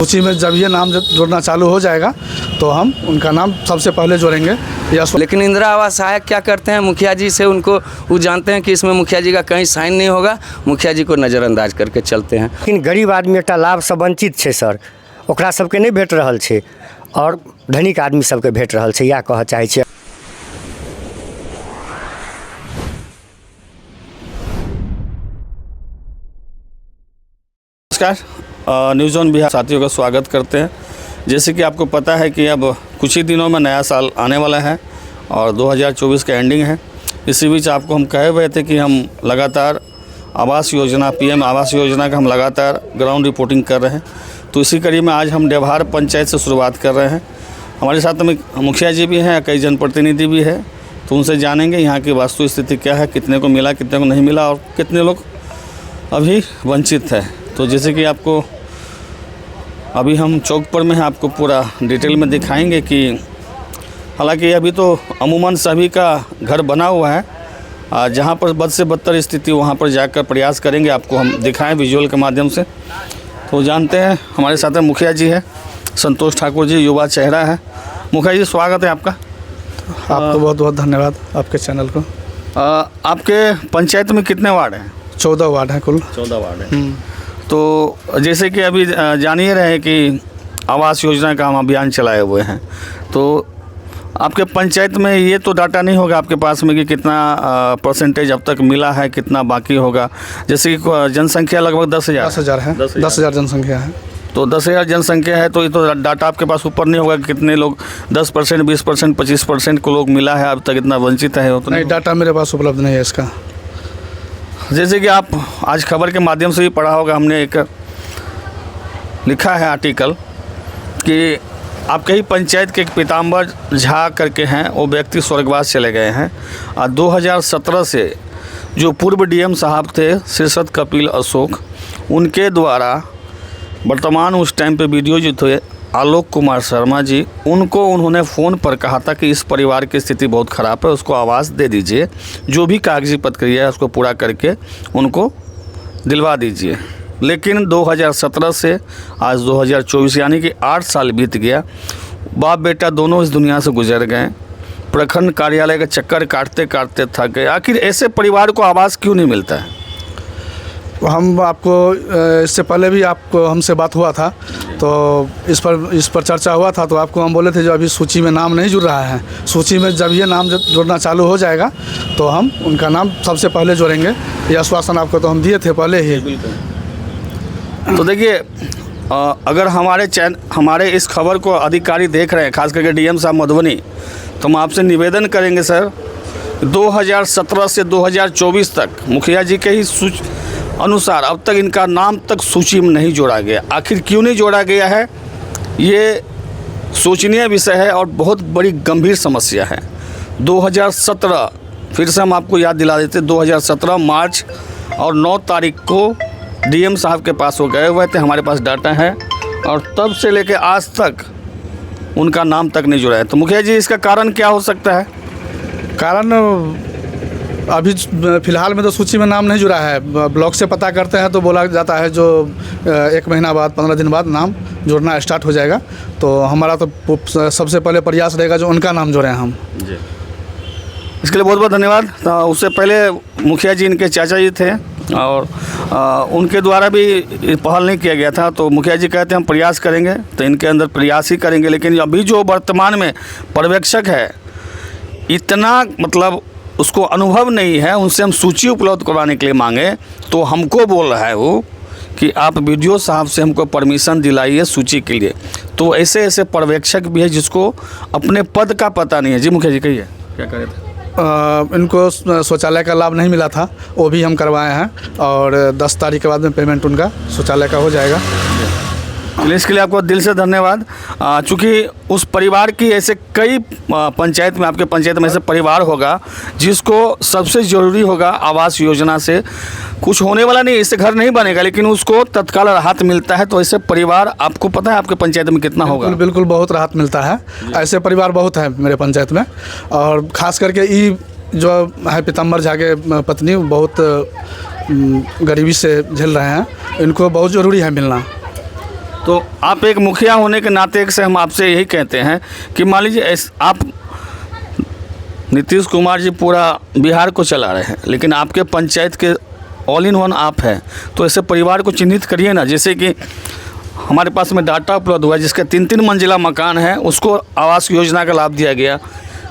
सूची में जब ये नाम जोड़ना चालू हो जाएगा तो हम उनका नाम सबसे पहले जोड़ेंगे। लेकिन इंदिरा आवास सहायक क्या करते हैं, मुखिया जी से उनको वो जानते हैं कि इसमें मुखिया जी का कहीं साइन नहीं होगा, मुखिया जी को नज़रअंदाज करके चलते हैं। लेकिन गरीब आदमी एकटा लाभ से वंचित है सर, ओकरा सबके नहीं भेट रहल है और धनिक आदमी सबके भेट रहल है, या कह चाहे छे। नमस्कार, न्यूज़ ऑन बिहार साथियों का स्वागत करते हैं। जैसे कि आपको पता है कि अब कुछ ही दिनों में नया साल आने वाला है और 2024 का एंडिंग है। इसी बीच आपको हम कहे हुए थे कि हम लगातार आवास योजना, पीएम आवास योजना का हम लगातार ग्राउंड रिपोर्टिंग कर रहे हैं। तो इसी कड़ी में आज हम डेवहार पंचायत से शुरुआत कर रहे हैं। हमारे साथ में मुखिया जी भी हैं, कई जनप्रतिनिधि भी हैं, तो उनसे जानेंगे यहाँ की वास्तु स्थिति क्या है, कितने को मिला, कितने को नहीं मिला और कितने लोग अभी वंचित है। तो जैसे कि आपको अभी हम चौक पर में हैं, आपको पूरा डिटेल में दिखाएंगे कि हालांकि अभी तो अमूमन सभी का घर बना हुआ है, जहां पर बद से बदतर स्थिति वहां पर जाकर प्रयास करेंगे आपको हम दिखाएं विजुअल के माध्यम से। तो जानते हैं हमारे साथ में मुखिया जी है, संतोष ठाकुर जी, युवा चेहरा है। मुखिया जी स्वागत है आपका। आपको बहुत बहुत धन्यवाद आपके चैनल को। आपके पंचायत में कितने वार्ड हैं? 14 वार्ड हैं कुल। 14 वार्ड हैं। तो जैसे कि अभी जान ही रहे कि आवास योजना का हम अभियान चलाए हुए हैं, तो आपके पंचायत में ये तो डाटा नहीं होगा आपके पास में कि कितना परसेंटेज अब तक मिला है, कितना बाकी होगा। जैसे कि जनसंख्या लगभग 10,000 है। 10,000 जनसंख्या है। तो 10,000 जनसंख्या है, तो ये तो डाटा आपके पास ऊपर नहीं होगा कि कितने लोग 10%, 20%, 25% को लोग मिला है, अब तक इतना वंचित है। तो नहीं, डाटा मेरे पास उपलब्ध नहीं है इसका। जैसे कि आप आज खबर के माध्यम से भी पढ़ा होगा, हमने एक लिखा है आर्टिकल कि आपके ही पंचायत के एक पीताम्बर झा करके हैं, वो व्यक्ति स्वर्गवास चले गए हैं। 2017 से जो पूर्व डीएम साहब थे शीर्षद कपिल अशोक, उनके द्वारा वर्तमान उस टाइम पे वीडियो जो थे आलोक कुमार शर्मा जी, उनको उन्होंने फ़ोन पर कहा था कि इस परिवार की स्थिति बहुत ख़राब है, उसको आवास दे दीजिए, जो भी कागजी प्रक्रिया है उसको पूरा करके उनको दिलवा दीजिए। लेकिन 2017 से आज 2024 यानी कि 8 साल बीत गया। बाप बेटा दोनों इस दुनिया से गुजर गए। प्रखंड कार्यालय का चक्कर काटते काटते थक गए। आखिर ऐसे परिवार को आवास क्यों नहीं मिलता है? हम आपको इससे पहले भी आपको हमसे बात हुआ था, तो इस पर चर्चा हुआ था, तो आपको हम बोले थे जो अभी सूची में नाम नहीं जुड़ रहा है, सूची में जब ये नाम जोड़ना चालू हो जाएगा तो हम उनका नाम सबसे पहले जोड़ेंगे। ये आश्वासन आपको तो हम दिए थे पहले ही। तो देखिए, अगर हमारे इस खबर को अधिकारी देख रहे हैं, खास करके डीएम साहब मधुबनी, तो हम आपसे निवेदन करेंगे सर, 2017 से 2024 तक मुखिया जी के ही अनुसार अब तक इनका नाम तक सूची में नहीं जोड़ा गया। आखिर क्यों नहीं जोड़ा गया है, ये सोचनीय विषय है और बहुत बड़ी गंभीर समस्या है। 2017 फिर से हम आपको याद दिला देते, 2017 मार्च और 9 तारीख को डीएम साहब के पास वो गए हुए थे, हमारे पास डाटा है, और तब से लेके आज तक उनका नाम तक नहीं जुड़ा है। तो मुखिया जी इसका कारण क्या हो सकता है? कारण अभी फ़िलहाल में तो सूची में नाम नहीं जुड़ा है। ब्लॉक से पता करते हैं तो बोला जाता है जो 1 महीना बाद, 15 दिन बाद नाम जोड़ना स्टार्ट हो जाएगा। तो हमारा तो सबसे पहले प्रयास रहेगा जो उनका नाम जोड़ें हम जी। इसके लिए बहुत बहुत धन्यवाद। तो उससे पहले मुखिया जी इनके चाचा जी थे और उनके द्वारा भी पहल नहीं किया गया था, तो मुखिया जी कहते हैं हम प्रयास करेंगे, तो इनके अंदर प्रयास ही करेंगे। लेकिन अभी जो वर्तमान में पर्यवेक्षक है, इतना मतलब उसको अनुभव नहीं है, उनसे हम सूची उपलब्ध करवाने के लिए मांगे तो हमको बोल रहा है वो कि आप वीडियो साहब से हमको परमिशन दिलाइए सूची के लिए। तो ऐसे ऐसे पर्यवेक्षक भी है जिसको अपने पद का पता नहीं है। जी मुखिया जी कहिए, क्या कह रहे थे? इनको शौचालय का लाभ नहीं मिला था, वो भी हम करवाए हैं और 10 तारीख के बाद में पेमेंट उनका शौचालय का हो जाएगा। इसके लिए आपको दिल से धन्यवाद। चूँकि उस परिवार की ऐसे कई पंचायत में, आपके पंचायत में ऐसे परिवार होगा जिसको सबसे ज़रूरी होगा आवास योजना से कुछ होने वाला नहीं, इससे घर नहीं बनेगा, लेकिन उसको तत्काल राहत मिलता है। तो ऐसे परिवार आपको पता है आपके पंचायत में कितना होगा? बिल्कुल बहुत राहत मिलता है। ऐसे परिवार बहुत है मेरे पंचायत में, और ख़ास करके ये जो है पीताम्बर झा के पत्नी बहुत गरीबी से झेल रहे हैं, इनको बहुत ज़रूरी है मिलना। तो आप एक मुखिया होने के नाते एक से हम आपसे यही कहते हैं कि मान लीजिए आप नीतीश कुमार जी पूरा बिहार को चला रहे हैं, लेकिन आपके पंचायत के ऑल इन वन आप हैं, तो ऐसे परिवार को चिन्हित करिए ना। जैसे कि हमारे पास में डाटा उपलब्ध हुआ है जिसका 3-3 मंजिला मकान है, उसको आवास योजना का लाभ दिया गया।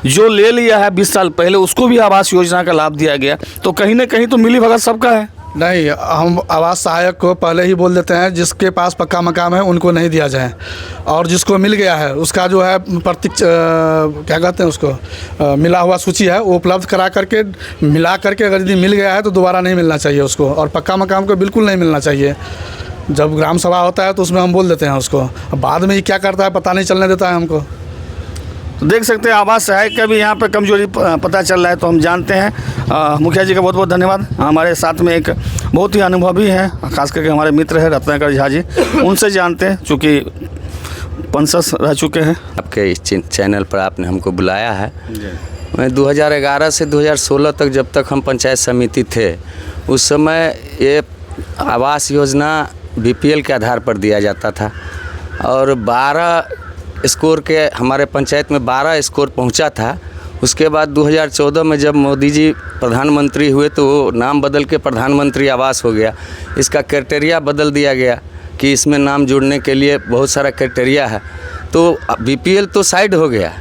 जो ले लिया है 20 साल पहले उसको भी आवास योजना का लाभ दिया गया। तो कहीं ना कहीं तो मिली भगत सबका है। नहीं, हम आवास सहायक को पहले ही बोल देते हैं जिसके पास पक्का मकान है उनको नहीं दिया जाए, और जिसको मिल गया है उसका जो है क्या कहते हैं उसको मिला हुआ सूची है वो उपलब्ध करा करके मिला करके अगर यदि मिल गया है तो दोबारा नहीं मिलना चाहिए उसको, और पक्का मकान को बिल्कुल नहीं मिलना चाहिए। जब ग्राम सभा होता है तो उसमें हम बोल देते हैं उसको, बाद में ये क्या करता है पता नहीं चलने देता है हमको। तो देख सकते हैं आवास सहायक का भी यहाँ पे कमजोरी पता चल रहा है। तो हम जानते हैं मुखिया जी का बहुत बहुत धन्यवाद। हमारे साथ में एक बहुत ही अनुभवी है, खास करके हमारे मित्र है रत्नाकर झा जी, उनसे जानते हैं चूँकि पंसस रह चुके हैं। आपके इस चैनल पर आपने हमको बुलाया है। मैं 2011 से 2016 तक जब तक हम पंचायत समिति थे उस समय ये आवास योजना BPL के आधार पर दिया जाता था, और 12 स्कोर के हमारे पंचायत में 12 स्कोर पहुंचा था। उसके बाद 2014 में जब मोदी जी प्रधानमंत्री हुए तो वो नाम बदल के प्रधानमंत्री आवास हो गया। इसका क्राइटेरिया बदल दिया गया कि इसमें नाम जुड़ने के लिए बहुत सारा क्राइटेरिया है, तो BPL तो साइड हो गया।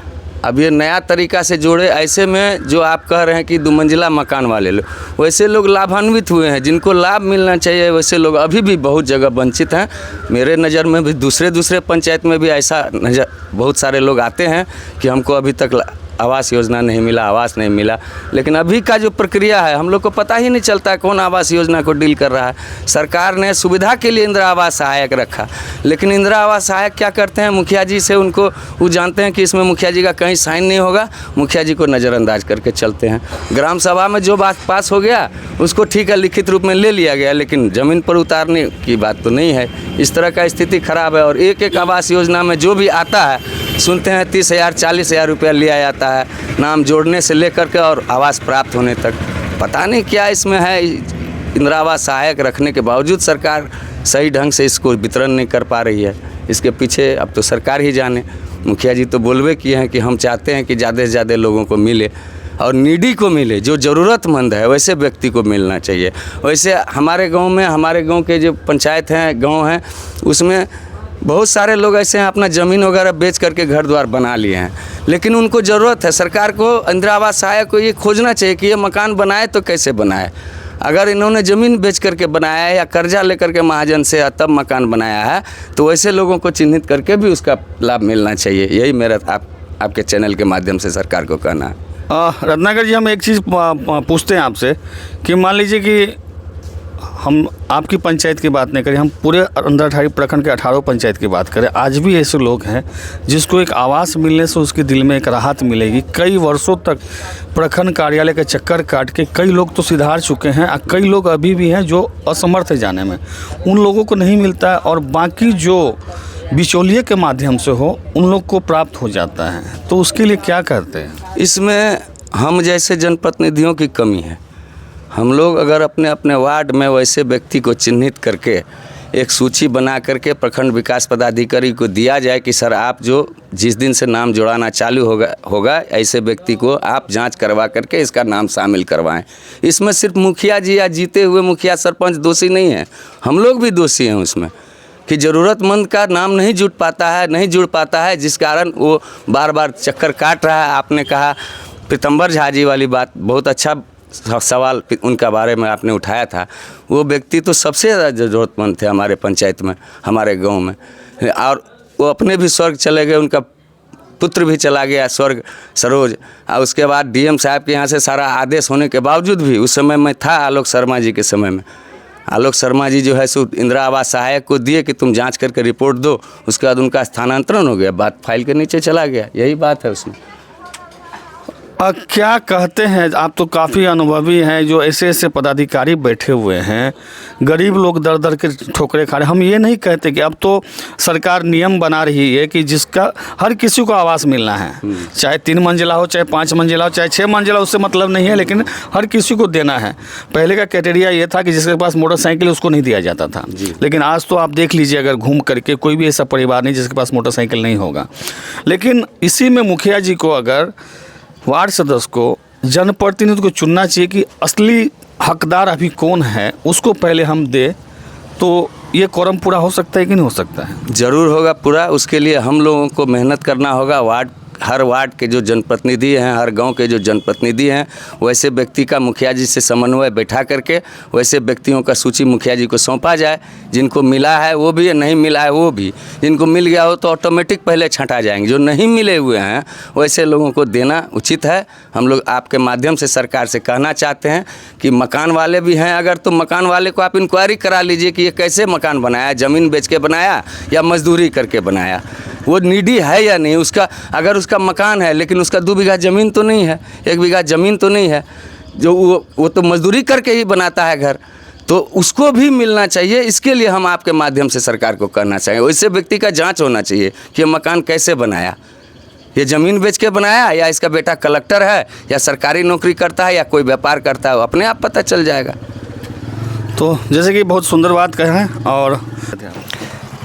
अब ये नया तरीका से जोड़े। ऐसे में जो आप कह रहे हैं कि 2 मंजिला मकान वाले लोग, वैसे लोग लाभान्वित हुए हैं जिनको लाभ मिलना चाहिए। वैसे लोग अभी भी बहुत जगह वंचित हैं। मेरे नज़र में भी दूसरे पंचायत में भी ऐसा नज़र बहुत सारे लोग आते हैं कि हमको अभी तक आवास योजना नहीं मिला, आवास नहीं मिला। लेकिन अभी का जो प्रक्रिया है हम लोग को पता ही नहीं चलता कौन आवास योजना को डील कर रहा है। सरकार ने सुविधा के लिए इंदिरा आवास सहायक रखा, लेकिन इंदिरा आवास सहायक क्या करते हैं, मुखिया जी से उनको वो जानते हैं कि इसमें मुखिया जी का कहीं साइन नहीं होगा, मुखिया जी को नज़रअंदाज करके चलते हैं। ग्राम सभा में जो बात पास हो गया उसको ठीक है लिखित रूप में ले लिया गया, लेकिन ज़मीन पर उतारने की बात तो नहीं है। इस तरह का स्थिति खराब है। और एक आवास योजना में जो भी आता है सुनते हैं 30,000 40,000 रुपया लिया जाता है, नाम जोड़ने से लेकर के और आवास प्राप्त होने तक। पता नहीं क्या इसमें है। इंदिरा आवास सहायक रखने के बावजूद सरकार सही ढंग से इसको वितरण नहीं कर पा रही है। इसके पीछे अब तो सरकार ही जाने। मुखिया जी तो बोलबे किए हैं कि हम चाहते हैं कि ज़्यादा से ज़्यादा लोगों को मिले और नीडी को मिले, जो ज़रूरतमंद है वैसे व्यक्ति को मिलना चाहिए। वैसे हमारे गांव के जो पंचायत हैं, गांव हैं, उसमें बहुत सारे लोग ऐसे हैं अपना ज़मीन वगैरह बेच करके घर द्वार बना लिए हैं, लेकिन उनको ज़रूरत है। सरकार को इंदिरा आवास सहायक को ये खोजना चाहिए कि ये मकान बनाए तो कैसे बनाए। अगर इन्होंने ज़मीन बेच करके बनाया है या कर्जा लेकर के महाजन से तब मकान बनाया है तो वैसे लोगों को चिन्हित करके भी उसका लाभ मिलना चाहिए। यही मेरा आपके चैनल के माध्यम से सरकार को कहना है। रत्नाकर जी, हम एक चीज़ पूछते हैं आपसे कि मान लीजिए कि हम आपकी पंचायत की बात नहीं करें, हम पूरे अंदरठारी प्रखंड के 18 पंचायत की बात करें, आज भी ऐसे लोग हैं जिसको एक आवास मिलने से उसके दिल में एक राहत मिलेगी। कई वर्षों तक प्रखंड कार्यालय के चक्कर काट के कई लोग तो सुधार चुके हैं और कई लोग अभी भी हैं जो असमर्थ है जाने में, उन लोगों को नहीं मिलता है, और बाकी जो बिचौलिए के माध्यम से हो उन लोग को प्राप्त हो जाता है। तो उसके लिए क्या करते हैं? इसमें हम जैसे जनप्रतिनिधियों की कमी है। हम लोग अगर अपने अपने वार्ड में वैसे व्यक्ति को चिन्हित करके एक सूची बना करके प्रखंड विकास पदाधिकारी को दिया जाए कि सर आप जो जिस दिन से नाम जुड़ाना चालू होगा ऐसे व्यक्ति को आप जांच करवा करके इसका नाम शामिल करवाएं। इसमें सिर्फ मुखिया जी या जीते हुए मुखिया सरपंच दोषी नहीं हैं, हम लोग भी दोषी हैं उसमें कि ज़रूरतमंद का नाम नहीं जुड़ पाता है जिस कारण वो बार बार चक्कर काट रहा है। आपने कहा पीतम्बर झा जी वाली बात, बहुत अच्छा सवाल उनका बारे में आपने उठाया था। वो व्यक्ति तो सबसे ज़्यादा ज़रूरतमंद थे हमारे पंचायत में, हमारे गांव में, और वो अपने भी स्वर्ग चले गए, उनका पुत्र भी चला गया स्वर्ग सरोज। और उसके बाद DM साहब के यहाँ से सारा आदेश होने के बावजूद भी उस समय में था आलोक शर्मा जी के समय में, आलोक शर्मा जी जो है सो इंदिरा आवास सहायक को दिए कि तुम जांच करके रिपोर्ट दो, उसके बाद उनका स्थानांतरण हो गया, बात फाइल के नीचे चला गया। यही बात है उसमें। क्या कहते हैं, आप तो काफ़ी अनुभवी हैं, जो ऐसे ऐसे पदाधिकारी बैठे हुए हैं, गरीब लोग दर दर के ठोकरे खा रहे। हम ये नहीं कहते कि अब तो सरकार नियम बना रही है कि जिसका हर किसी को आवास मिलना है, चाहे 3 मंजिला हो, चाहे 5 मंजिला हो, चाहे 6 मंजिला, उससे मतलब नहीं है, लेकिन हर किसी को देना है। पहले का क्राइटेरिया ये था कि जिसके पास मोटरसाइकिल उसको नहीं दिया जाता था, लेकिन आज तो आप देख लीजिए, अगर घूम करके कोई भी ऐसा परिवार नहीं जिसके पास मोटरसाइकिल नहीं होगा। लेकिन इसी में मुखिया जी को, अगर वार्ड सदस्य को, जनप्रतिनिधि को चुनना चाहिए कि असली हकदार अभी कौन है, उसको पहले हम दे, तो ये कोरम पूरा हो सकता है कि नहीं हो सकता है? ज़रूर होगा पूरा। उसके लिए हम लोगों को मेहनत करना होगा। हर वार्ड के जो जनप्रतिनिधि हैं, हर गांव के जो जनप्रतिनिधि हैं, वैसे व्यक्ति का मुखिया जी से समन्वय बैठा करके वैसे व्यक्तियों का सूची मुखिया जी को सौंपा जाए। जिनको मिला है वो भी, नहीं मिला है वो भी। जिनको मिल गया हो तो ऑटोमेटिक पहले छँटा जाएंगे। जो नहीं मिले हुए हैं वैसे लोगों को देना उचित है। हम लोग आपके माध्यम से सरकार से कहना चाहते हैं कि मकान वाले भी हैं अगर, तो मकान वाले को आप इंक्वायरी करा लीजिए कि ये कैसे मकान बनाया, ज़मीन बेच के बनाया या मजदूरी करके बनाया, वो नीडी है या नहीं। उसका अगर उसका मकान है लेकिन उसका 2 बीघा ज़मीन तो नहीं है, 1 बीघा ज़मीन तो नहीं है, जो वो तो मजदूरी करके ही बनाता है घर, तो उसको भी मिलना चाहिए। इसके लिए हम आपके माध्यम से सरकार को कहना चाहिए, वैसे व्यक्ति का जांच होना चाहिए कि मकान कैसे बनाया, ये ज़मीन बेच के बनाया या इसका बेटा कलेक्टर है या सरकारी नौकरी करता है या कोई व्यापार करता है, अपने आप पता चल जाएगा। तो जैसे कि बहुत सुंदर बात कहे हैं। और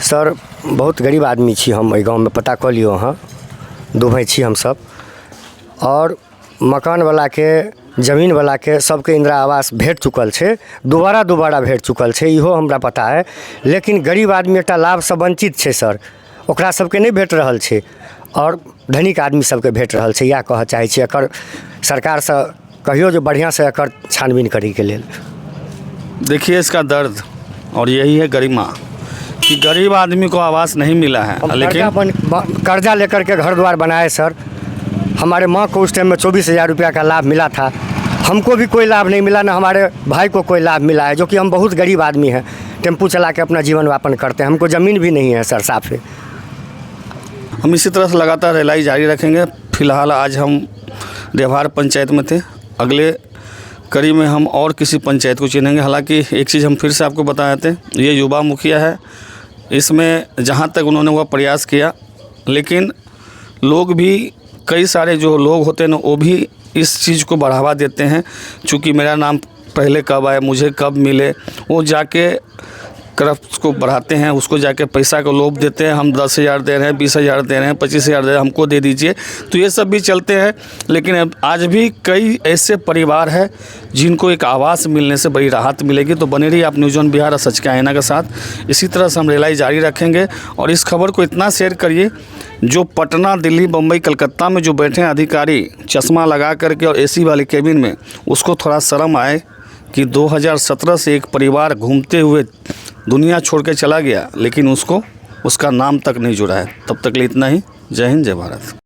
सर बहुत गरीब आदमी छी हम, एहि गाँवमे पता कऽ लियौ अहाँ, 2 भाई छी हमसब, और मकानवलाके, जमीनवलाके सबके इंदिरा आवास भेट चुकल छै, दोबारा भेट चुकल छै, इहो हमरा पता है। लेकिन गरीब आदमी एकटा लाभसँ वंचित छै सर, ओकरा सबके नहीं भेट रहल छै, और धनिक आदमी सबके भेट रहल छै। इएह कहऽ चाहै छी, एकर सरकारसँ कहियो जे बढ़िआँसँ एकर छानबीन करैके लेल। देखिए इसका दर्द, और यही है गरिमा कि गरीब आदमी को आवास नहीं मिला है। लेकिन कर्जा लेकर के घर द्वार बनाए सर। हमारे माँ को उस टाइम में 24,000 रुपया का लाभ मिला था, हमको भी कोई लाभ नहीं मिला, ना हमारे भाई को कोई लाभ मिला है, जो कि हम बहुत गरीब आदमी हैं, टेम्पू चला के अपना जीवन यापन करते हैं, हमको ज़मीन भी नहीं है सर साफ है। हम इसी तरह से लगातार रिलाई जारी रखेंगे। फिलहाल आज हम देवहार पंचायत में थे, अगले कड़ी में हम और किसी पंचायत को चुनेंगे। हालांकि एक चीज़ हम फिर से आपको बताए थे, ये युवा मुखिया है, इसमें जहाँ तक उन्होंने वह प्रयास किया, लेकिन लोग भी, कई सारे जो लोग होते हैं ना, वो भी इस चीज़ को बढ़ावा देते हैं। चूँकि मेरा नाम पहले कब आए, मुझे कब मिले, वो जाके करप्ट को बढ़ाते हैं, उसको जाके पैसा को लोभ देते हैं। हम 10,000 दे रहे हैं, 20,000 दे रहे हैं, 25,000 दे रहे हैं, हमको दे दीजिए। तो ये सब भी चलते हैं। लेकिन आज भी कई ऐसे परिवार हैं जिनको एक आवास मिलने से बड़ी राहत मिलेगी। तो बने रहिए आप न्यूज़ ऑन बिहार और सच के आईना के साथ। इसी तरह से हम रिलाई जारी रखेंगे, और इस खबर को इतना शेयर करिए, जो पटना, दिल्ली, बम्बई, कलकत्ता में जो बैठे हैं अधिकारी चश्मा लगा करके और AC वाले केबिन में, उसको थोड़ा शर्म आए कि 2017 से एक परिवार घूमते हुए दुनिया छोड़ के चला गया, लेकिन उसका नाम तक नहीं जुड़ा है। तब तक के लिए इतना ही। जय हिंद, जय भारत।